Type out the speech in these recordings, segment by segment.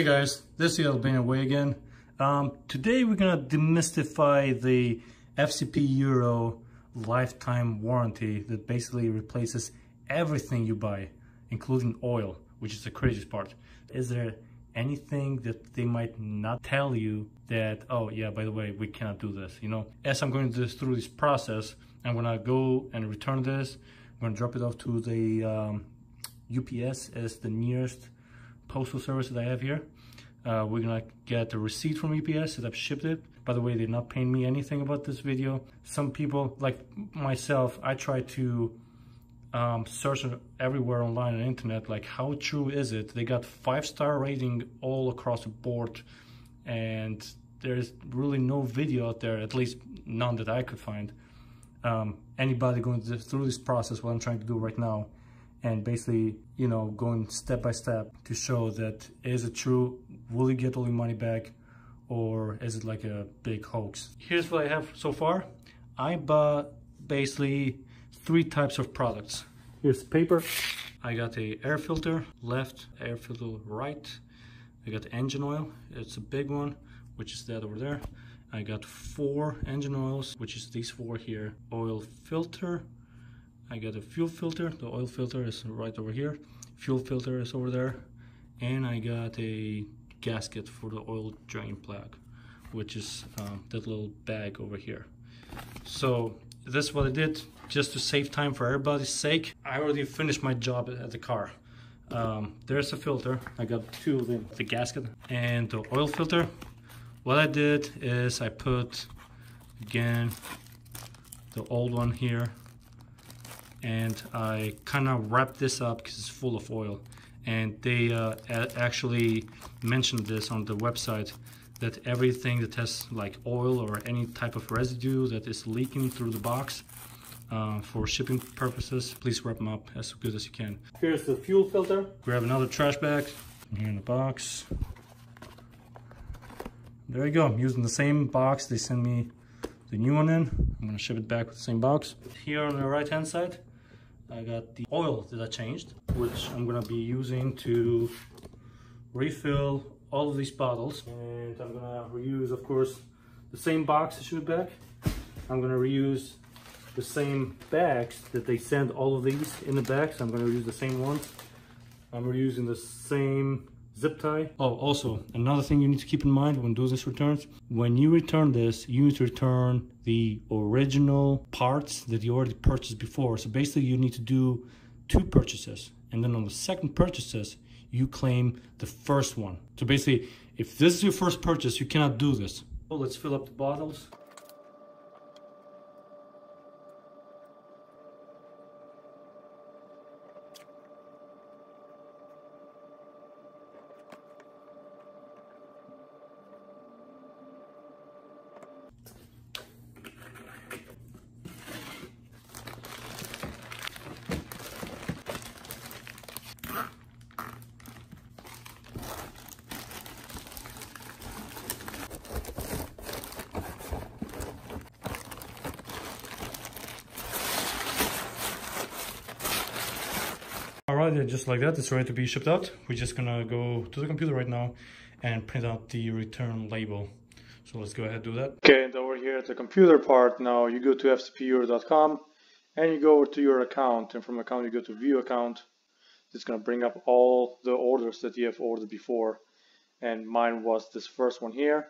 guys, this is Albania Way again. Today we're gonna demystify the FCP Euro lifetime warranty that basically replaces everything you buy, including oil, which is the craziest part. Is there anything that they might not tell you that, oh yeah, by the way, we cannot do this? You know, as I'm going through this process, I'm gonna go and return this. I'm gonna drop it off to the UPS as the nearest postal service that I have here. We're gonna get a receipt from UPS that I've shipped it. By the way, they're not paying me anything about this video. Some people, like myself, I try to search everywhere online on the internet, like how true is it? They got 5-star rating all across the board, and there's really no video out there, at least none that I could find. Anybody going through this process, what I'm trying to do right now, and basically, you know, going step by step to show that is it true, will you get all your money back, or is it like a big hoax? Here's what I have so far. I bought basically 3 types of products. Here's the paper. I got a air filter left, air filter right. I got engine oil, it's a big one, which is that over there. I got 4 engine oils, which is these 4 here. Oil filter. I got a fuel filter, the oil filter is right over here, fuel filter is over there, and I got a gasket for the oil drain plug, which is that little bag over here. So this is what I did, just to save time for everybody's sake. I already finished my job at the car. There's a filter, I got 2 of them, the gasket and the oil filter. What I did is I put, again, the old one here, and I kind of wrapped this up because it's full of oil. And they actually mentioned this on the website, that everything that has like oil or any type of residue that is leaking through the box for shipping purposes, please wrap them up as good as you can. Here's the fuel filter. Grab another trash bag here in the box. There you go. I'm using the same box they sent me the new one in. I'm gonna ship it back with the same box. Here on the right hand side, I got the oil that I changed, which I'm gonna be using to refill all of these bottles. And I'm gonna reuse, of course, the same box to ship it back. I'm gonna reuse the same bags that they send all of these in the back, so I'm gonna use the same ones. I'm reusing the same zip tie. Oh, also, another thing you need to keep in mind when doing these returns, when you return this, you need to return the original parts that you already purchased before. So basically you need to do 2 purchases, and then on the second purchases, you claim the first one. So basically, if this is your first purchase, you cannot do this. So let's fill up the bottles. Alright, just like that, it's ready to be shipped out. We're just gonna go to the computer right now and print out the return label. So let's go ahead and do that. Okay, and over here at the computer part, now you go to fcpeuro.com and you go over to your account, and from account you go to view account. It's gonna bring up all the orders that you have ordered before, and mine was this first one here,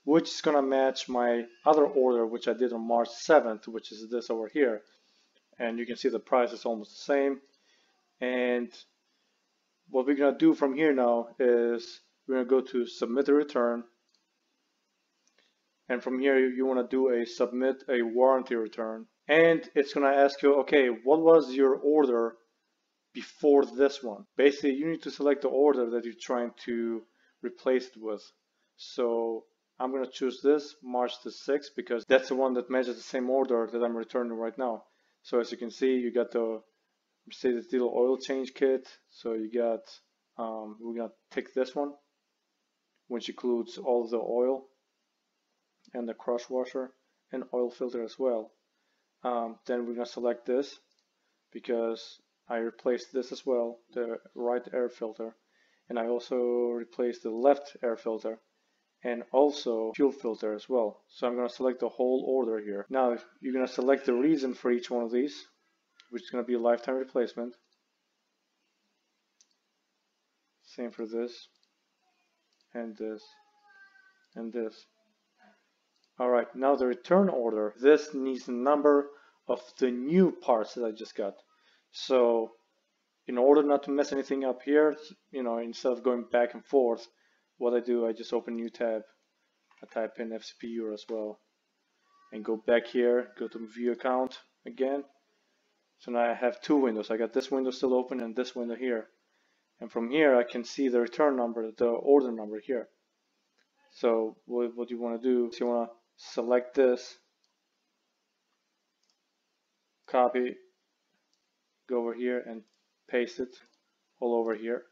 which is gonna match my other order which I did on March 7th, which is this over here. And you can see the price is almost the same. And what we're gonna do from here now is we're gonna go to submit a return, and from here you want to do a submit a warranty return, and it's gonna ask you, okay, what was your order before this one? Basically you need to select the order that you're trying to replace it with. So I'm gonna choose this March the 6th because that's the one that matches the same order that I'm returning right now. So as you can see, you got the Mercedes diesel oil change kit. So you got we're gonna take this one, which includes all the oil and the crush washer and oil filter as well. Then we're gonna select this because I replaced this as well, the right air filter. and I also replaced the left air filter and also fuel filter as well. So I'm going to select the whole order here. Now you're going to select the reason for each one of these, which is going to be a lifetime replacement. Same for this and this and this. Alright, now the return order. This needs the number of the new parts that I just got. So in order not to mess anything up here, instead of going back and forth, what I do, I just open a new tab. I type in FCP Euro as well and go back here, go to view account again. So now I have two windows. I got this window still open and this window here. And from here I can see the return number, the order number here. So what you want to do is you want to select this, copy, go over here and paste it all over here.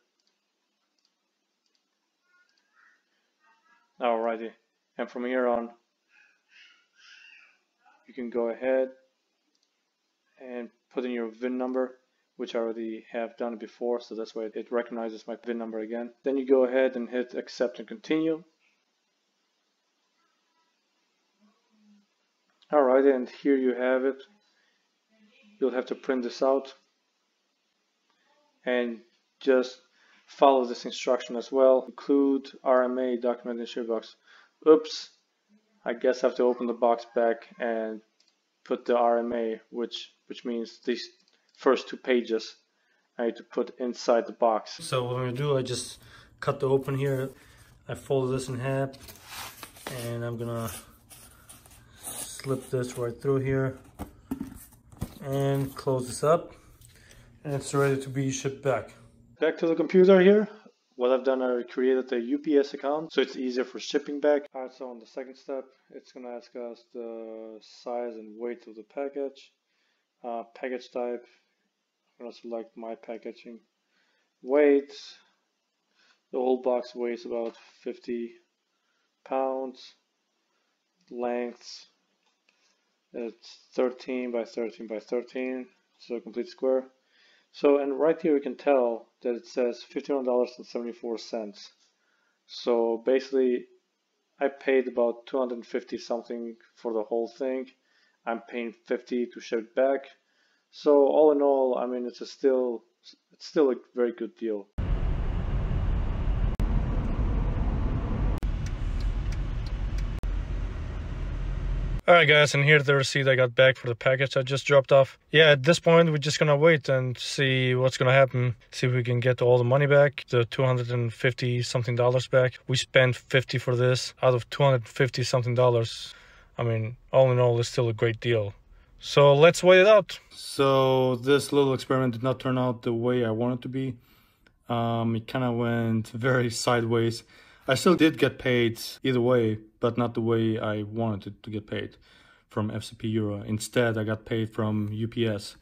Alrighty, and from here on you can go ahead and put in your VIN number, which I already have done before, so that's why it recognizes my VIN number again. Then you go ahead and hit accept and continue. Alright, and here you have it. You'll have to print this out and just follow this instruction as well. Include RMA document in ship box. Oops, I guess I have to open the box back and put the RMA, which means these first two pages I need to put inside the box. So what I'm going to do, I just cut the open here. I fold this in half and I'm going to slip this right through here and close this up, and it's ready to be shipped back. Back to the computer here. What I've done, I created a UPS account so it's easier for shipping back. Alright, so on the second step, it's going to ask us the size and weight of the package. Package type, I'm going to select my packaging. Weight, the whole box weighs about 50 pounds. Length, it's 13 by 13 by 13, so a complete square. So, and right here we can tell that it says $51.74. So basically I paid about 250 something for the whole thing. I'm paying 50 to ship it back. So all in all, I mean, it's still a very good deal. Alright guys, and here's the receipt I got back for the package I just dropped off. Yeah, at this point we're just gonna wait and see what's gonna happen. See if we can get all the money back, the $250 something back. We spent 50 for this out of $250 something. I mean, all in all, it's still a great deal. So let's wait it out. So this little experiment did not turn out the way I wanted it to be. It kind of went very sideways. I still did get paid either way, but not the way I wanted it to get paid from FCP Euro. Instead, I got paid from UPS.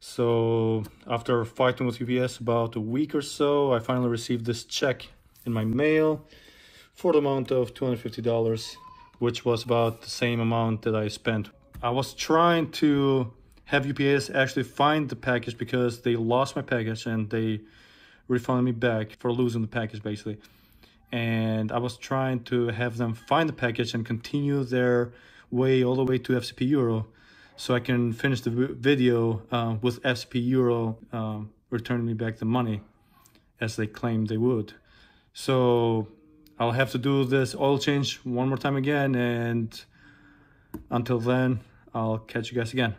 So after fighting with UPS about a week or so, I finally received this check in my mail for the amount of $250, which was about the same amount that I spent. I was trying to have UPS actually find the package because they lost my package and they refunded me back for losing the package basically. And I was trying to have them find the package and continue their way all the way to FCP Euro so I can finish the video with FCP Euro returning me back the money as they claimed they would. So I'll have to do this oil change one more time again, and until then I'll catch you guys again.